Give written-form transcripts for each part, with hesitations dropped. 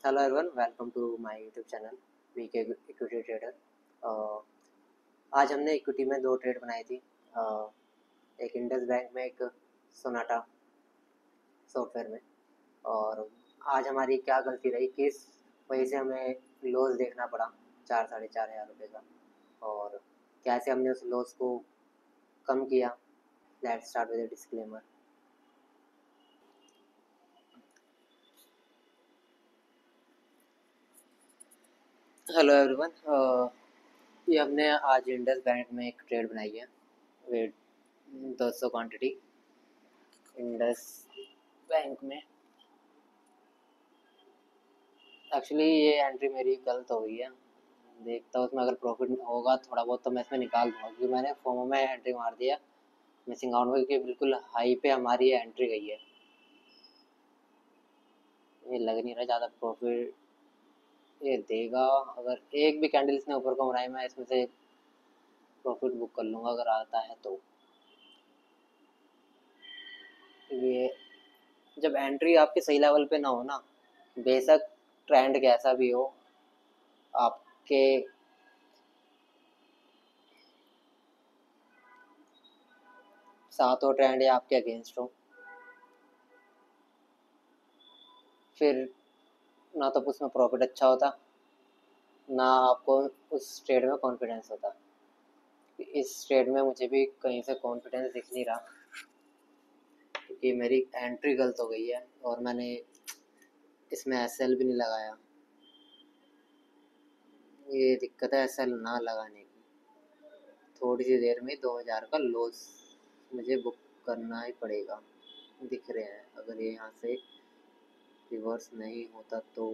Hello everyone, welcome to my YouTube channel VK equity trader. आज हमने equity में दो ट्रेड बनाई थी। एक इंडस बैंक में, एक सोनाटा सॉफ्टवेयर में। और आज हमारी क्या गलती रही, किस वजह से हमें लॉस देखना पड़ा 4-4.5 हज़ार रुपये का, और कैसे हमने उस लॉस को कम किया। Let's start with disclaimer. Hello everyone, ये हमने आज इंडस बैंक में एक ट्रेड बनाई है विद 200 क्वांटिटी इंडस बैंक में। एक्चुअली ये एंट्री मेरी गलत हो गई है। देखता हूँ उसमें अगर प्रॉफिट होगा थोड़ा बहुत तो मैं इसमें निकाल दूँगा, क्योंकि मैंने फोमो में एंट्री मार दिया मिसिंग आउट में, क्योंकि बिल्कुल हाई पे हमारी एंट्री गई है। ये लग नहीं रहा ज़्यादा प्रॉफिट ये देगा। अगर एक भी कैंडल इसने ऊपर को बनाई, मैं इसमें से प्रॉफिट बुक कर लूँगा अगर आता है तो। ये जब एंट्री आपके सही लेवल पे ना हो ना, बेशक ट्रेंड कैसा भी हो, आपके साथ हो ट्रेंड या आपके अगेंस्ट हो, फिर ना तो उसमें प्रॉफिट अच्छा होता, ना आपको उस ट्रेड में कॉन्फिडेंस होता। इस ट्रेड में मुझे भी कहीं से कॉन्फिडेंस दिख नहीं रहा, क्योंकि मेरी एंट्री गलत हो गई है और मैंने इसमें एसएल भी नहीं लगाया। ये दिक्कत है एसएल ना लगाने की। थोड़ी सी देर में 2000 का लॉस मुझे बुक करना ही पड़ेगा। दिख रहे हैं, अगर ये यहाँ से रिवर्स नहीं होता तो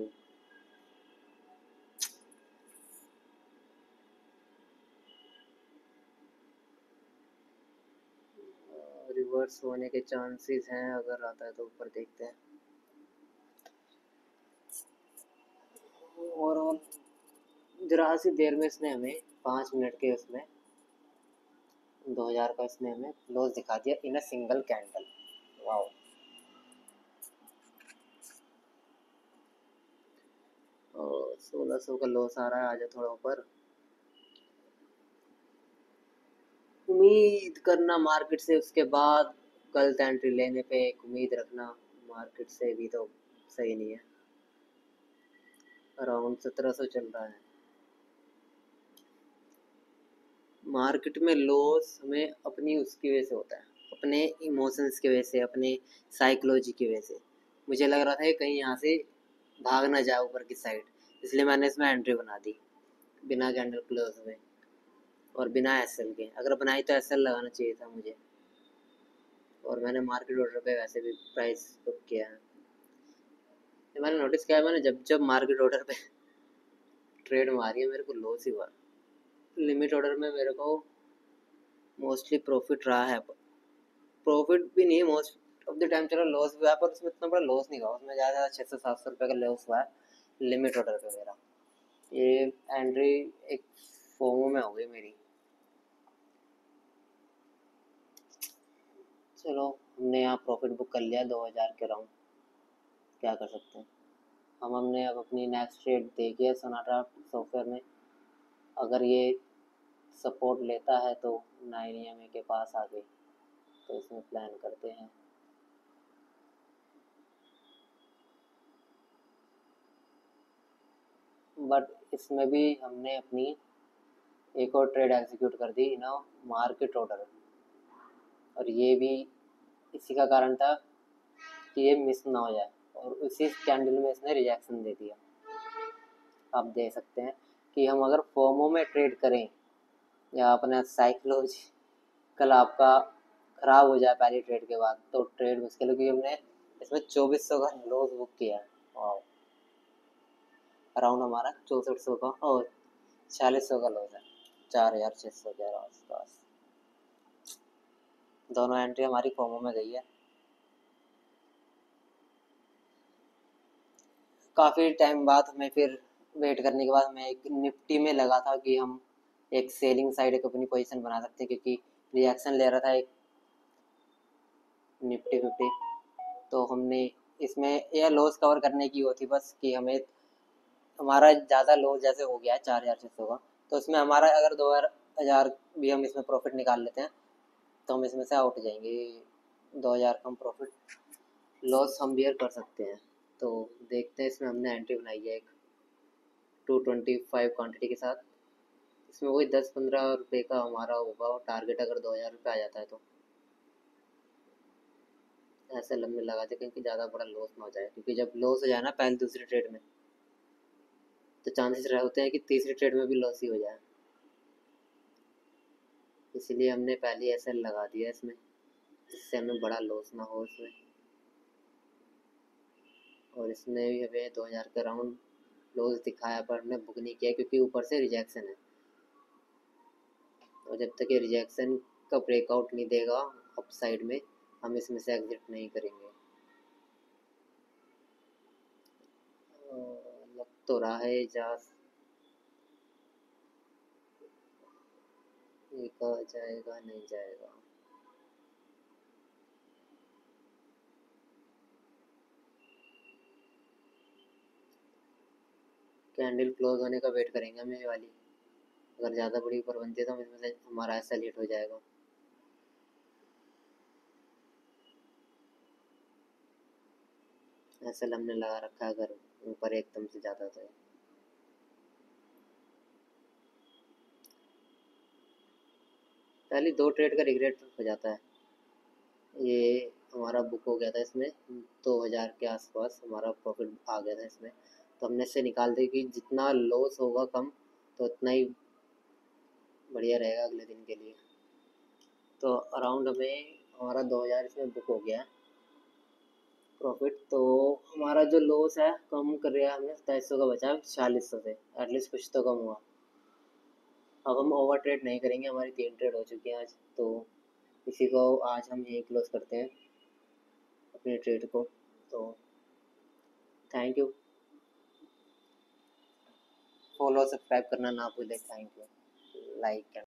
रिवर्स होने के चांसेस हैं। अगर आता है तो ऊपर देखते हैं। और जरा सी देर में इसने हमें 5 मिनट के उसमें 2000 का इसने हमें लॉस दिखा दिया इन अ सिंगल कैंडल। वाओ। 1600 का लॉस आ रहा है। आजा थोड़ा ऊपर। उम्मीद करना मार्केट से, उसके बाद गलत एंट्री लेने पे एक उम्मीद रखना मार्केट से भी तो सही नहीं है। अराउंड 1700 चल रहा है। मार्केट में लॉस हमें अपनी उसकी वजह से होता है, अपने इमोशंस की वजह से, अपने साइकोलॉजी की वजह से। मुझे लग रहा था कि कहीं यहाँ से भाग ना जाए ऊपर की साइड, इसलिए मैंने इसमें एंट्री बना दी बिना कैंडल क्लोज में और बिना एसएल के। अगर बनाई तो एसएल लगाना चाहिए था मुझे, और मैंने मार्केट ऑर्डर पे वैसे भी प्राइस बुक किया है। मैंने नोटिस किया है, मैंने जब जब मार्केट ऑर्डर पे ट्रेड मारी है मेरे को लॉस ही हुआ। लिमिट ऑर्डर में मेरे को मोस्टली प्रॉफिट रहा है। प्रॉफिट भी नहीं, मोस्ट ऑफ द टाइम चलो लॉस हुआ है, पर उसमें इतना बड़ा लॉस नहीं हुआ। उसमें ज़्यादा 600-700 रुपये का लॉस हुआ है लिमिट ऑर्डर पे मेरा। ये एंट्री एक फोमो में हो गई मेरी। चलो, हमने यहाँ प्रॉफिट बुक कर लिया 2000 के राउंड। क्या कर सकते हैं। हमने अब अपनी नेक्स्ट ट्रेड देखी है सोनाटा सॉफ्टवेयर में। अगर ये सपोर्ट लेता है तो 9 के पास आ गई, तो इसमें प्लान करते हैं। बट इसमें भी हमने अपनी एक और ट्रेड एग्जीक्यूट कर दी ना, मार्केट ऑर्डर। और ये भी इसी का कारण था कि ये मिस ना हो जाए, और उसी कैंडल में इसने रिजेक्शन दे दिया। आप देख सकते हैं कि हम अगर फोमो में ट्रेड करें या अपना साइकोलॉजी कल आपका ख़राब हो जाए पहली ट्रेड के बाद, तो ट्रेड मुश्किल है, क्योंकि हमने इसमें 2400 का लॉस बुक किया है। और अराउंड हमारा 6400 का और 4600 का लॉस है, 4600 के आसपास। दोनों एंट्री हमारी फोमो में गई है। काफ़ी टाइम बाद हमें फिर वेट करने के बाद मैं एक निफ्टी में लगा था कि हम एक सेलिंग साइड एक अपनी पोजीशन बना सकते हैं, क्योंकि रिएक्शन ले रहा था एक निफ्टी 50। तो हमने इसमें यह लॉस कवर करने की होती बस, कि हमें हमारा ज़्यादा लो जैसे हो गया है 4,600 का, तो इसमें हमारा अगर 2,000 भी हम इसमें प्रॉफिट निकाल लेते हैं तो हम इसमें से आउट जाएंगे। 2,000 कम प्रॉफिट लॉस हम बियर कर सकते हैं। तो देखते हैं, इसमें हमने एंट्री बनाई है एक 225 क्वांटिटी के साथ। इसमें वही 10-15 रुपये का हमारा होगा और टारगेट अगर 2,000 रुपये आ जाता है तो ऐसे लंबे लगाते, क्योंकि ज़्यादा बड़ा लॉस ना हो जाए, क्योंकि जब लॉस हो जाए ना पहले दूसरी ट्रेड में, तो चांसेस होते हैं कि तीसरी ट्रेड में भी लॉस ही हो जाए। इसलिए हमने पहले ऐसे लगा दिया इसमें, जिससे हमें बड़ा लॉस ना हो इसमें। और इसमें भी हमें 2,000 का राउंड लॉस दिखाया, पर हमने बुक नहीं किया क्योंकि ऊपर से रिजेक्शन है, और जब तक ये रिजेक्शन का ब्रेकआउट नहीं देगा अप साइड में, हम इसमें से एग्जिट नहीं करेंगे। लग तो रहा है जा जाएगा, नहीं जाएगा। कैंडल क्लोज होने का वेट करेंगे हम ये वाली, अगर ज़्यादा बड़ी ऊपर बनती है तो हम इसमें से हमारा ऐसा लेट हो जाएगा। ऐसा हमने लगा रखा है, अगर ऊपर एकदम से ज़्यादा तो है। पहले 2 ट्रेड का रिग्रेट हो जाता है। ये हमारा बुक हो गया था इसमें 2,000 के आसपास हमारा प्रॉफिट आ गया था इसमें, तो हमने इससे निकाल दी कि जितना लॉस होगा कम तो उतना ही बढ़िया रहेगा अगले दिन के लिए। तो अराउंड हमें हमारा 2,000 इसमें बुक हो गया है प्रॉफिट। तो हमारा जो लॉस है कम कर रहा है, हमने 2700 का बचा है 4600 से, एटलीस्ट कुछ तो कम हुआ। अब हम ओवर ट्रेड नहीं करेंगे, हमारी 3 ट्रेड हो चुकी है आज, तो इसी को आज हम यही क्लोज करते हैं अपने ट्रेड को। तो थैंक यू, फॉलो सब्सक्राइब करना ना भूलें। Thank you, like